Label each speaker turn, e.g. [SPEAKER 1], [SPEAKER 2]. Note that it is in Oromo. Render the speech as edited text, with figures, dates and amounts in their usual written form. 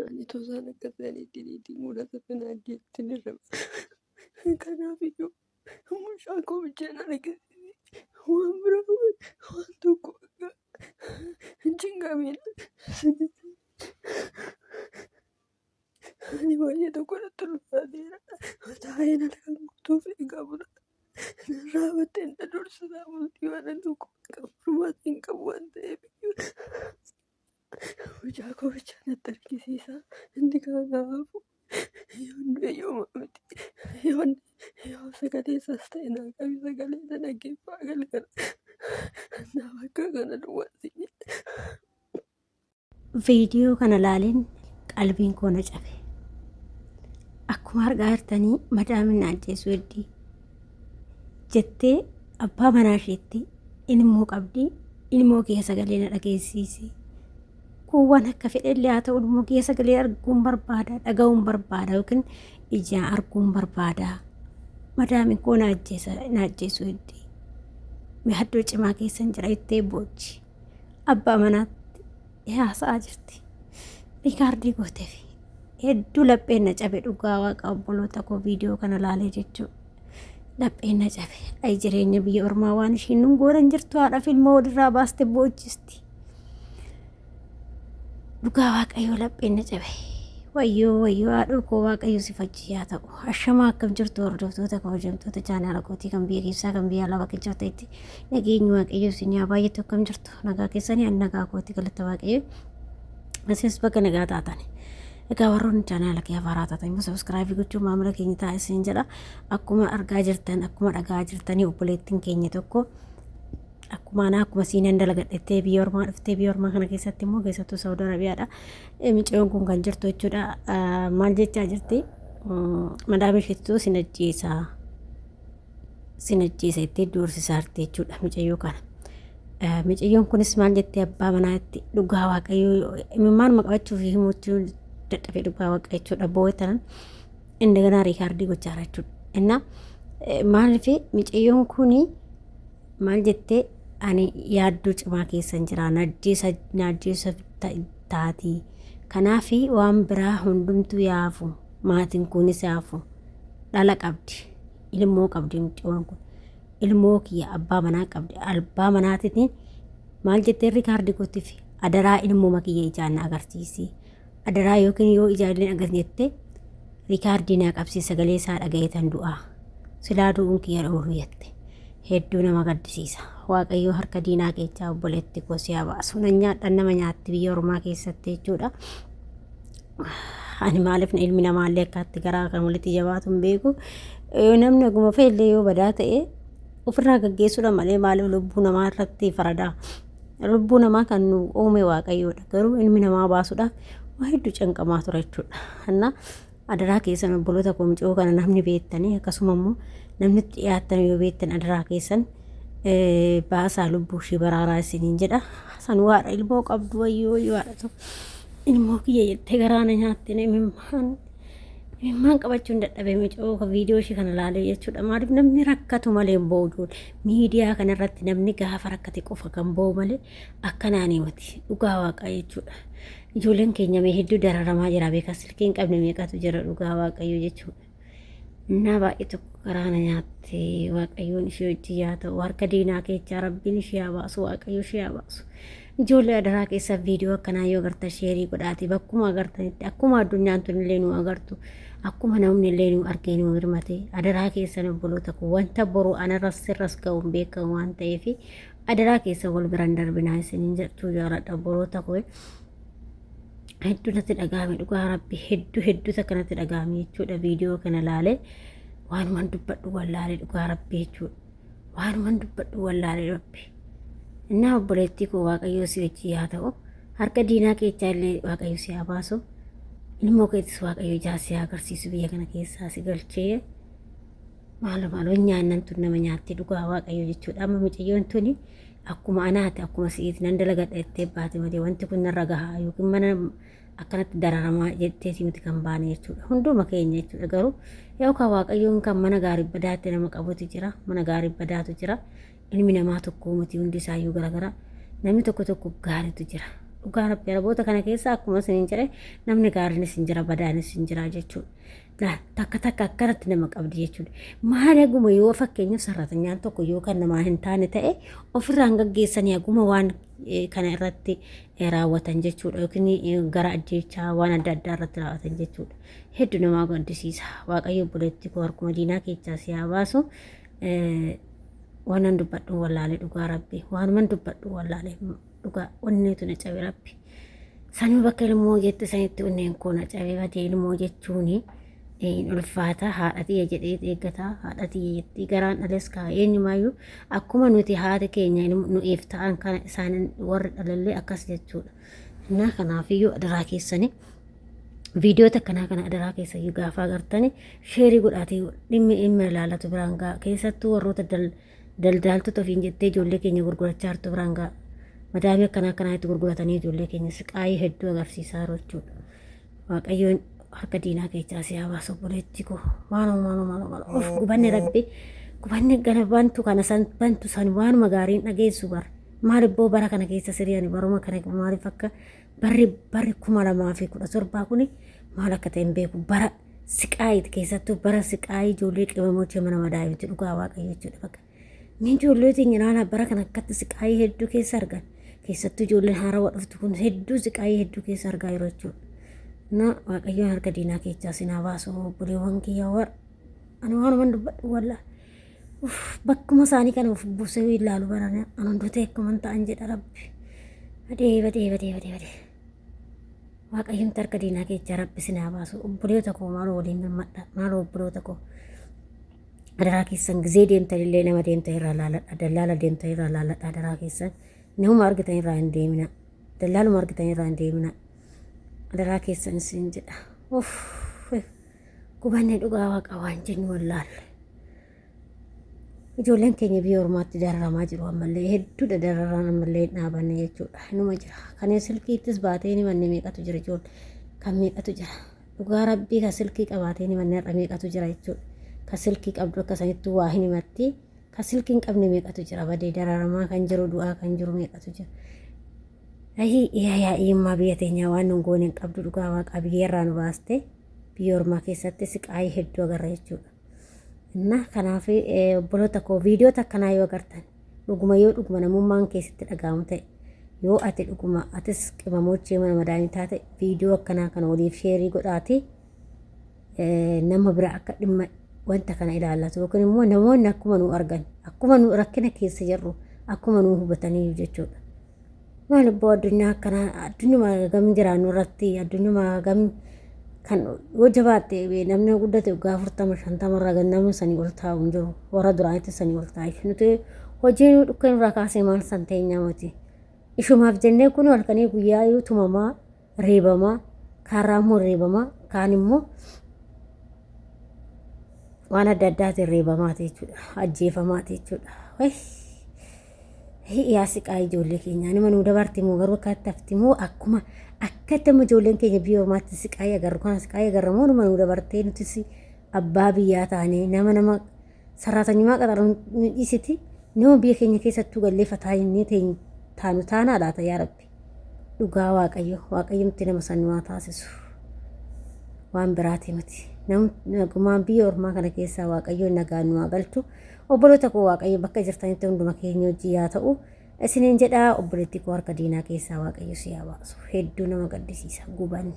[SPEAKER 1] Ani tosaan akka isaaniitti niitii mudata sanaa irra kanaafiyyuu mucaan koo bilcheen argisiisi waan biraa waan tokko hinjingaamiidha. Ani baay'ee tokko natti ulfaateera. Taa'een halkan guutuuf eegaa bula. Narraa batteen dursisaa bultii waan tokko furmaata hin qabu waan ta'eef mucaa koo bilchaan natti argisiisa. Inni kanaafuu yooma miti yoo sagalee isaas ta'e naa qabi sagalee isa dhaggeeffaa galgala. Naaf akka kana duwwaasi.
[SPEAKER 2] Viidiyoo kana ilaaleen qalbiin koo na cabe. Akkuma argaa jirtanii madaamin ajjeesuu heddii jettee abbaa manaa isheetti ilmoo qabdi. Ilmoo kee sagalee na dhageessisi. Kuuwwan akka fedhellee haa ta'u ilmoo kee sagalee arguun barbaada, dhaga'uun barbaada yookiin ijaan arguun barbaada. Madaamin koo na ajjeesuu heddii. Mi'addoo cimaa keessan jira jettee boochi. Abbaa manaatti haasa'aa jirti. Riikaardii gooteefi hedduu lapheen na cabe dhugaa waaqa obboloota koo viidiyoo kana ilaalee jechuudha. Lapheen na cabe. Ay jireenya biyya ormaa waan ishiin nun gooran jirtu haadhaaf ilmoo walirraa baaste boochisti. Dhugaa waaqayyoo lapheen na cabe. Wayyoo haadhoo koo waaqayyoo si fayyisaa ta'u. Ashamaa akkam jirtu hordoftoota kabajamtoota chaanaala kootii kan biyya keessaa kan biyya alaa bakka jirtanitti nageenyi waaqayyoo isin haa baay'atu akkam jirtu. Nagaa keessanii ani nagaa kootii galata waaqayyoo. Asiis bakka nagaa taatan. Egaa warroonni chaanaala kee haaraa taatan immoo sabiskiraaybii gochuun maamila keenya ta'a isin jedha. Akkuma argaa jirtan akkuma dhagaa jirtanii obboleettiin keenya tokko akkuma siinan dalagadhettee biyya ormaa dhuftee biyya ormaa kana keessatti immoo keessattuu Saawud Arabiyaadha. Miceeyoon kun kan jirtu jechuudha. Maal jechaa jirti? Madaamii isheettuu sinajjeesa itti doorsisaa jirti jechuudha miceeyoo kana. Miceeyoon kunis maal jettee abbaa manaatti dhugaa waaqayyoo imimmaan maqabachuuf himuutti dadhabee dhugaa waaqa jechuudha. Boo'etan inni ganaa riikaardii gochaa jechuudha. Inna maaliif miceeyoon kuni maal jettee ani yaaddoo cimaa keessan jira najjeesa taatii. Kanaaf waan biraa hundumtuu yaafu maatiin kunis yaafu dhala qabdi ilmoo qabdi miceeyoon kun. Ilmoo kiyya abbaa manaa qabdi. Abbaa manaatiin maal jettee riikaardii gootiif adaraa ilmoo makiyya ijaan na agarsiisi. Adaraa yookiin yoo ijaaleen agarsiiste riikaardii na qabsi sagalee isaa dhagayetan du'aa. Silaa du'uun kiyya dhooruu jette. Hedduu nama gaddisiisa. Waaqayyoo harka diinaa keessaa obboleetti kosii haa baasu. Nyaadhaan nama nyaatti biyya ormaa keessatti jechuudha. Ani maaliif ilmi namaallee akkaatti garaa kan walitti jabaatu hin beeku. Namni oguma feellee yoo badaa ta'e ofirraa gaggeessuudha malee maaliif lubbuu namaa irratti faradaa. Lubbuu namaa kan nu uume waaqayyoodha. Garuu ilmi namaa baasuudhaaf waa hedduu canqamaa ture jechuudha. Hanna adaraa keessan obboloota koo miceeyoo kana namni beektanii akkasuma immoo namni dhiyaatan yoo beektan adaraa keessan baasaa lubbuu ishee baraaraa isiniin jedha. San waadha ilmoo qabdu wayyoo haadha tokko ilmoo kiyya jettee garaana nyaatte imimmaan qabachuun dadhabee miceeyoo kan viidiyoo ishee kana ilaalee jechuudha. Maaliif namni rakkatu malee hin boo'u miidiyaa kanarratti namni gaafa rakkate qofa kan boo'u malee akkanaanii miti dhugaa waaqaa jechuudha. Ijoolleen keenya mee hedduu dararamaa jira beekaa silkiin qabne meeqatu jira dhugaa waaqayyoo jechuudha. Innaa baay'ee tokko garaana nyaatte waaqayyoon ishee wajjin yaa ta'u harka diinaa keessaa rabbiin ishee haa baasu waaqayyoo ishee haa baasu. Ijoollee adaraa keessaa viidiyoo akkanaa yoo agartan sheerii godhaati bakkuma agartanitti akkuma addunyaan tun illee nu agartu akkuma namni illee nu argee nu hirmate adaraa keessan obboloota koo wanta boruu anarras sirras ga'uun beekamu waan ta'eef adaraa keessa wal biraan darbinaa isiniin jettuu jaaladha obboloota koo. Hedduu natti dhagaame dhugaa rabbi hedduu akkanatti dhagaame jechuudha. Viidiyoo kana ilaalee waanumaan dubbadhu wallaalee dhugaa rabbi jechuudha. Waanumaan dubbadhu wallaalee rabbi. Innaa obboleettii koo waaqayyoo si wajjin haa ta'u harka diinaa keessaa illee waaqayyoo si haa baasu. Ilmoo keettis waaqayyoo ijaa si haa agarsiisu biyya kana keessaa si galchee maaloo nyaannan tun nama nyaatti dhugaa waaqayyoo jechuudha. Amma mucayyoon tuni akkuma anaati akkuma si'iiti nan dalagadha jettee baate malee wanti kun narra gahaa yookiin mana akkanatti dararamaa jetteeti miti kan baane jechuudha. Hunduma keenya jechuudha. Garuu yookaan waaqayyoon kan mana gaarii badaatti nama qabutu jira. Mana gaarii badaatu jira. Ilmi namaa tokko miti hundi isaayyuu garaagara. Namni tokko gaariitu jira. dhugaa rabbi araboota kana keessa akkuma isin jedhe namni gaariinis hin jira badaanis hin jira jechuudha. Takka takka akkanatti nama qabdi jechuudha. Maal aguma yoo fakkeenyaaf sarratanyaan tokko yoo kan namaa hin taane ta'e ofirraan gaggeessanii aguma waan kana irratti raawwatan jechuudha yookiin gara ajjeechaa waan adda addaa irratti raawwatan jechuudha. Hedduu nama gaddisiisa. Waaqayyo buleetti koo harkuma diinaa keessaa si haa baasu. Waan dubbadhu wallaalee dhugaa rabbi waan dubbadhu wallaalee dhugaa onneetu na cabe rabbi. Sanuu bakka ilmoo jette sanitti onneen koo na cabe badee ilmoo jechuuni. Ulfaata haadha xiyya jedhee eeggataa haadha xiyya jettee garaan dhales kaa eenyumaayyuu akkuma nuti haati keenya nuuf ta'an kana isaan warri dhalallee akkas jechuudha. Innaa kanaafiyyuu adaraa keessanii viidiyoota akkanaa kana adaraa keessayyuu gaafa agartanii sheerii godhaatii dhimma ilaalatu biraan gaa keessattuu warroota daldaaltota ofiin jettee ijoollee keenya gurgurachaa jirtu biraan gaa madaamii akkanaa itti gurguratanii ijoollee keenya siqaayii hedduu agarsiisaa jiru jechuudha. Waaqayyoon harka diinaa keessaa si haa baasu obboleetti koo waanuma of gubanne rabbi gubanne gana bantu kana san bantu san waanuma gaariin dhageessu bara maalibboo bara kana keessa siriyani baruma kana maaliif akka barri 2017 kuni maal akka ta'e hin beeku bara siqaayii keessattuu bara siqaayii ijoollee qibamochee mana madaa'imti dhugaa waaqayyo jechuudha bakka ni ijoollee teenya naana bara kana akkatti siqaayii hedduu keessa argan keessattuu ijoolleen haarawaa dhuftu kun hedduu siqaayii hedduu keessa argaa jiru jechuudha. Na waaqayyoon harka diinaa keessaa si haa baasu obboleewwan kiyyaa warra ani waanuman dubbadhu wallaa bakkuma isaanii kana of buusee ilaalu barana ani hundutee akkuman ta'an jedha rabbi badee waaqayyoon harka diinaa keessaa rabbi si haa baasu obboleewwan koo maaloo waliin gammadha maaloo obboleewwan koo adaraa keessan gizee deemtan illee nama deemtan irraa laaladha dallaala deemtan irraa laaladha adaraa keessan nama argitan irraa hin deemina dallaaluma argitan irraa hin deemina. Adaraa keessan isin jedha. Gubanne dhugaa waaqa waan jennu wallaalle. Ijoolleen keenya biyya ormaatti dararamaa jiru ammallee hedduudha dararaan ammallee dhaabanne jechuudha. Inuma jira. Kanneen silkiittis baatee ni manne meeqatu jira ijoollee. Kan meeqatu jira. Dhugaa rabbii kan silkii qabaatee ni manne irra meeqatu jira jechuudha. Kan silkii qabdu akka sanittuu waa hin himatti. Kan silkii hin qabne meeqatu jira badee dararamaa kan jiru du'aa kan jiru meeqatu jira. Iyyaa biyya teenya waan nun goone hin qabdu dhugaa waaqa biyyarraa nu baaste biyya ormaa keessatti siqaayii hedduu agarra jechuudha. Innaa kanaaf obboloota koo viidiyoota akkanaa yoo agartan dhuguma yoo dhuguma namummaan keessatti dhaga'amu ta'e yoo ati dhuguma atis qibamochee mana madaa'imii taate viidiyoo akkanaa kana waliif sheerii godhaati nama bira akka dhimma wanta kana ilaallatu yookiin immoo namoonni akkuma nu argan akkuma nu rakkina keessa jirru akkuma nu hubatanii jechuudha. Maalibboo addunyaa akkanaa addunyaa gam jiraannu irratti addunyaa gam kan wajjabaatte namni guddate waggaa 40-50 irraa gan namni sanii ol taa'u hin jiru warra duraanitti sanii ol taa'u nuti hojii nu dhukkan irraa kaasee maal san ta'eenyaa miti ishumaaf jennee kun halkanii guyyaa yoo tumamaa reebamaa kaarraa immoo reebamaa kaan immoo waan adda addaatiin reebamaati jechuudha ajjeefamaati jechuudha. Yaa siqaayii ijoollee keenyaa nama nu dabarti moo garuu akka tafti moo akkuma akkatti ijoolleen keenya biyya ormaatti siqaayii agarru kana siqaayii agarra moo nama nu dabartee nutis abbaa biyyaa taanee nama sarraatanyumaa qaxaruun dhiisiti nama biyya keenya keessattuu gallee fataa jennee taanu taanaa laata yaa rabbi dhugaa waaqayyoomti nama sannumaa taasisu waan biraati miti nagumaan biyya ormaa kana keessaa waaqayyoon nagaan nu haa galchu. Obboloota koo waaqayyo bakka jirtanitti hunduma keenya hojii yaa ta'u isiniin jedhaa obboleetti koo harka diinaa keessaa waaqayyo si haa baasu hedduu nama gaddisiisa gubanne.